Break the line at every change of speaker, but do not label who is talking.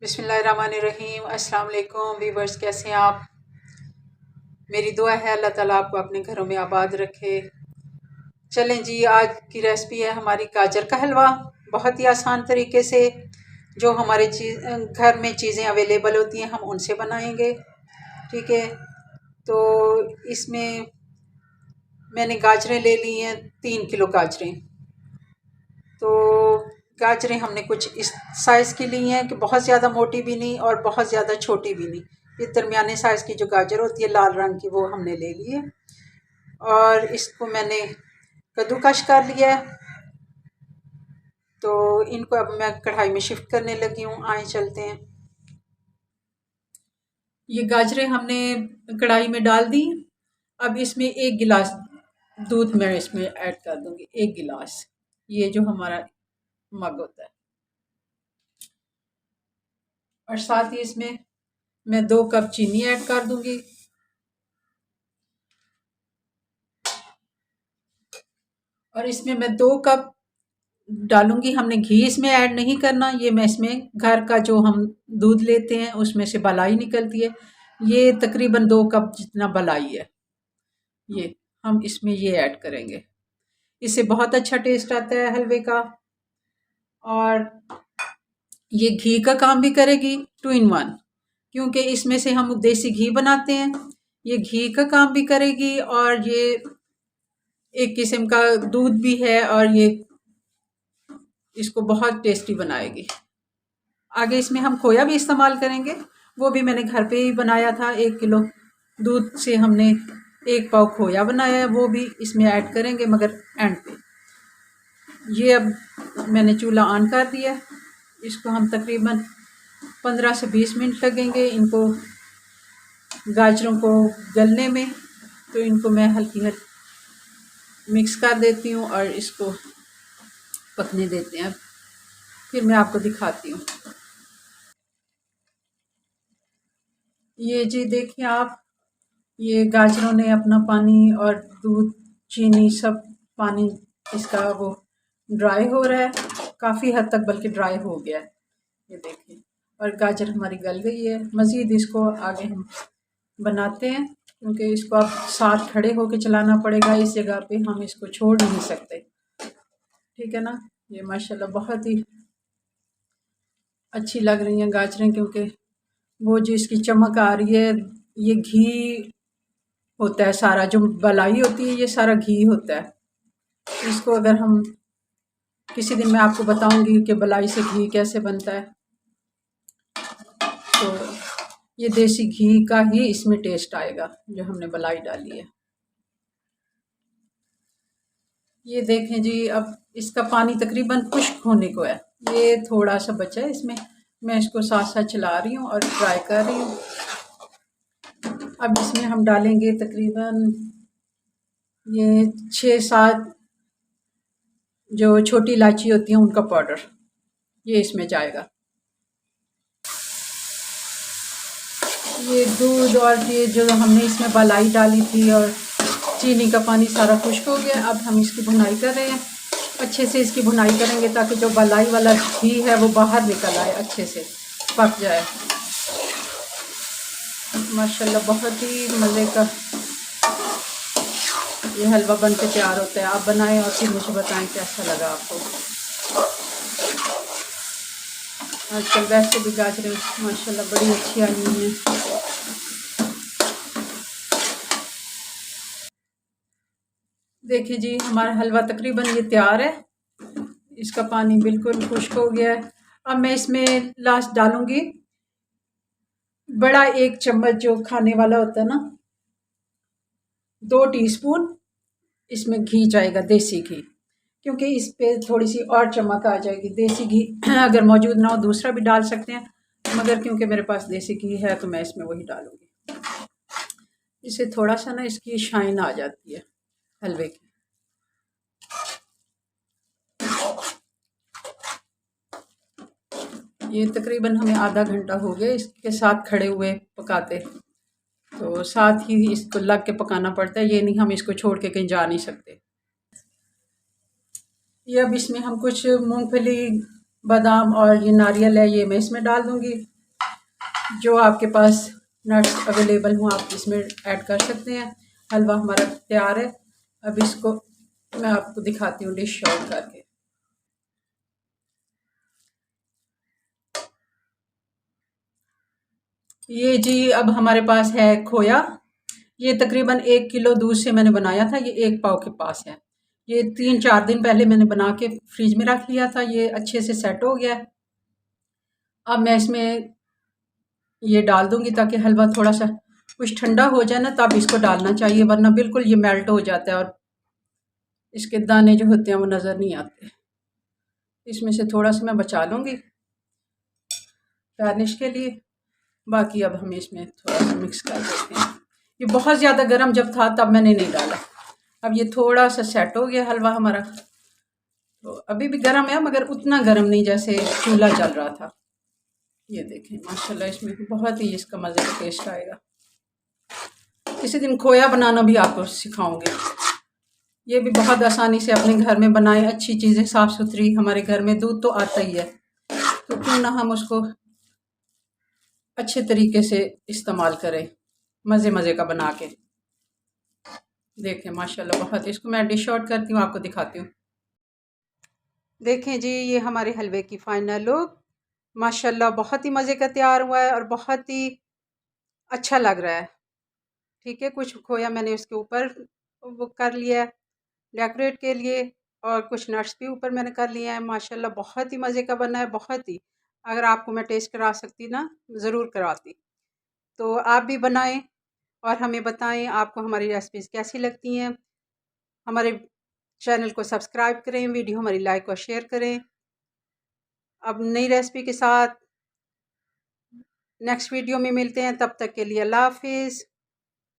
बिस्मिल्लाहिर्रहमानिर्रहीम। अस्सलाम वालेकुम व्यूवर्स, कैसे हैं आप? मेरी दुआ है अल्लाह ताला आपको अपने घरों में आबाद रखे। चलें जी, आज की रेसिपी है हमारी गाजर का हलवा। बहुत ही आसान तरीके से जो हमारे घर में चीज़ें अवेलेबल होती हैं हम उनसे बनाएंगे। ठीक है, तो इसमें मैंने गाजरें ले ली हैं, 3 किलो गाजरें। तो गाजरें हमने कुछ इस साइज़ की ली हैं कि बहुत ज़्यादा मोटी भी नहीं और बहुत ज़्यादा छोटी भी नहीं। ये दरमियाने साइज़ की जो गाजर होती है लाल रंग की, वो हमने ले ली है। और इसको मैंने कद्दूकश कर लिया है। तो इनको अब मैं कढ़ाई में शिफ्ट करने लगी हूँ। आए चलते हैं। ये गाजरें हमने कढ़ाई में डाल दी। अब इसमें 1 गिलास दूध मैं इसमें ऐड कर दूंगी, 1 गिलास। ये जो हमारा मग होता है। और साथ ही इसमें मैं 2 कप चीनी ऐड कर दूंगी। और इसमें मैं 2 कप डालूंगी। हमने घी इसमें ऐड नहीं करना। ये मैं इसमें घर का जो हम दूध लेते हैं उसमें से बलाई निकलती है। ये तकरीबन 2 कप जितना बलाई है, ये हम इसमें ये ऐड करेंगे। इससे बहुत अच्छा टेस्ट आता है हलवे का। और ये घी का काम भी करेगी, 2 in 1, क्योंकि इसमें से हम देसी घी बनाते हैं। ये घी का काम भी करेगी और ये एक किस्म का दूध भी है और ये इसको बहुत टेस्टी बनाएगी। आगे इसमें हम खोया भी इस्तेमाल करेंगे। वो भी मैंने घर पे ही बनाया था। 1 किलो दूध से हमने 1 पाव खोया बनाया है, वो भी इसमें ऐड करेंगे मगर एंड पे। ये अब मैंने चूल्हा ऑन कर दिया। इसको हम तकरीबन 15 से 20 मिनट लगेंगे इनको गाजरों को गलने में। तो इनको मैं हल्की मिक्स कर देती हूँ और इसको पकने देते हैं। फिर मैं आपको दिखाती हूँ। ये जी देखिए आप, ये गाजरों ने अपना पानी और दूध चीनी सब पानी इसका वो ड्राई हो रहा है, काफ़ी हद तक बल्कि ड्राई हो गया है। ये देखिए, और गाजर हमारी गल गई है। मज़ीद इसको आगे हम बनाते हैं क्योंकि इसको अब साथ खड़े होकर चलाना पड़ेगा। इस जगह पे हम इसको छोड़ नहीं सकते। ठीक है ना। ये माशाल्लाह बहुत ही अच्छी लग रही हैं गाजरें, क्योंकि वो जो इसकी चमक आ रही है, ये घी होता है सारा, जो बलाई होती है ये सारा घी होता है। इसको अगर हम किसी दिन मैं आपको बताऊंगी कि बलाई से घी कैसे बनता है। तो ये देसी घी का ही इसमें टेस्ट आएगा जो हमने बलाई डाली है। ये देखें जी, अब इसका पानी तकरीबन खुश्क होने को है। ये थोड़ा सा बचा है इसमें। मैं इसको साथ साथ चला रही हूँ और फ्राई कर रही हूँ। अब इसमें हम डालेंगे तकरीबन ये 6-7 जो छोटी इलायची होती है उनका पाउडर, ये इसमें जाएगा। ये दूध और ये जो हमने इसमें बलाई डाली थी और चीनी का पानी सारा खुश्क हो गया। अब हम इसकी भुनाई कर रहे हैं। अच्छे से इसकी भुनाई करेंगे ताकि जो बलाई वाला घी है वो बाहर निकल आए, अच्छे से पक जाए। माशाल्लाह बहुत ही मज़े का ये हलवा बन के तैयार होता है। आप बनाएं और फिर मुझे बताएं कैसा लगा आपको। आजकल वैसे भी गाजरें माशाल्लाह बड़ी अच्छी आई हुई हैं। देखिए जी, हमारा हलवा तकरीबन ये तैयार है। इसका पानी बिल्कुल खुश्क हो गया है। अब मैं इसमें लास्ट डालूंगी बड़ा 1 चम्मच जो खाने वाला होता है ना, 2 टीस्पून इसमें घी जाएगा, देसी घी, क्योंकि इस पे थोड़ी सी और चमक आ जाएगी। देसी घी अगर मौजूद ना हो दूसरा भी डाल सकते हैं, मगर क्योंकि मेरे पास देसी घी है तो मैं इसमें वही डालूंगी। इससे थोड़ा सा ना इसकी शाइन आ जाती है हलवे की। ये तकरीबन हमें आधा घंटा हो गया इसके साथ खड़े हुए पकाते। तो साथ ही इसको लग के पकाना पड़ता है, ये नहीं हम इसको छोड़ के कहीं जा नहीं सकते। ये अब इसमें हम कुछ मूंगफली बादाम और ये नारियल है, ये मैं इसमें डाल दूँगी। जो आपके पास नट्स अवेलेबल हों आप इसमें ऐड कर सकते हैं। हलवा हमारा तैयार है। अब इसको मैं आपको दिखाती हूँ डिश आउट करके। ये जी अब हमारे पास है खोया। ये तकरीबन 1 किलो दूध से मैंने बनाया था। ये 1 पाव के पास है। ये 3-4 दिन पहले मैंने बना के फ्रिज में रख लिया था। ये अच्छे से सेट हो गया है। अब मैं इसमें ये डाल दूंगी ताकि हलवा थोड़ा सा कुछ ठंडा हो जाए ना, तब इसको डालना चाहिए, वरना बिल्कुल ये मेल्ट हो जाता है और इसके दाने जो होते हैं वो नज़र नहीं आते। इसमें से थोड़ा सा मैं बचा लूँगी गार्निश के लिए। बाकी अब हम इसमें थोड़ा सा मिक्स कर देते हैं। ये बहुत ज़्यादा गर्म जब था तब मैंने नहीं डाला। अब ये थोड़ा सा सेट हो गया हलवा हमारा। तो अभी भी गर्म है मगर उतना गर्म नहीं जैसे चूल्हा चल रहा था। ये देखें माशाल्लाह इसमें बहुत ही इसका मज़े का टेस्ट आएगा। किसी दिन खोया बनाना भी आपको सिखाऊंगी। ये भी बहुत आसानी से अपने घर में बनाएं। अच्छी चीज़ें साफ़ सुथरी, हमारे घर में दूध तो आता ही है, तो क्यों ना हम उसको अच्छे तरीके से इस्तेमाल करें, मज़े मज़े का बना के। देखें माशाल्लाह बहुत। इसको मैं डिश आउट करती हूँ, आपको दिखाती हूँ। देखें जी ये हमारे हलवे की फाइनल लुक। माशाल्लाह बहुत ही मज़े का तैयार हुआ है और बहुत ही अच्छा लग रहा है। ठीक है, कुछ खोया मैंने उसके ऊपर वो कर लिया है डेकोरेट के लिए, और कुछ नट्स भी ऊपर मैंने कर लिए हैं। माशाल्लाह बहुत ही मज़े का बना है, बहुत ही। अगर आपको मैं टेस्ट करा सकती ना, ज़रूर कराती। तो आप भी बनाएं और हमें बताएं आपको हमारी रेसिपीज़ कैसी लगती हैं। हमारे चैनल को सब्सक्राइब करें, वीडियो हमारी लाइक और शेयर करें। अब नई रेसिपी के साथ नेक्स्ट वीडियो में मिलते हैं, तब तक के लिए अल्लाह हाफिज़।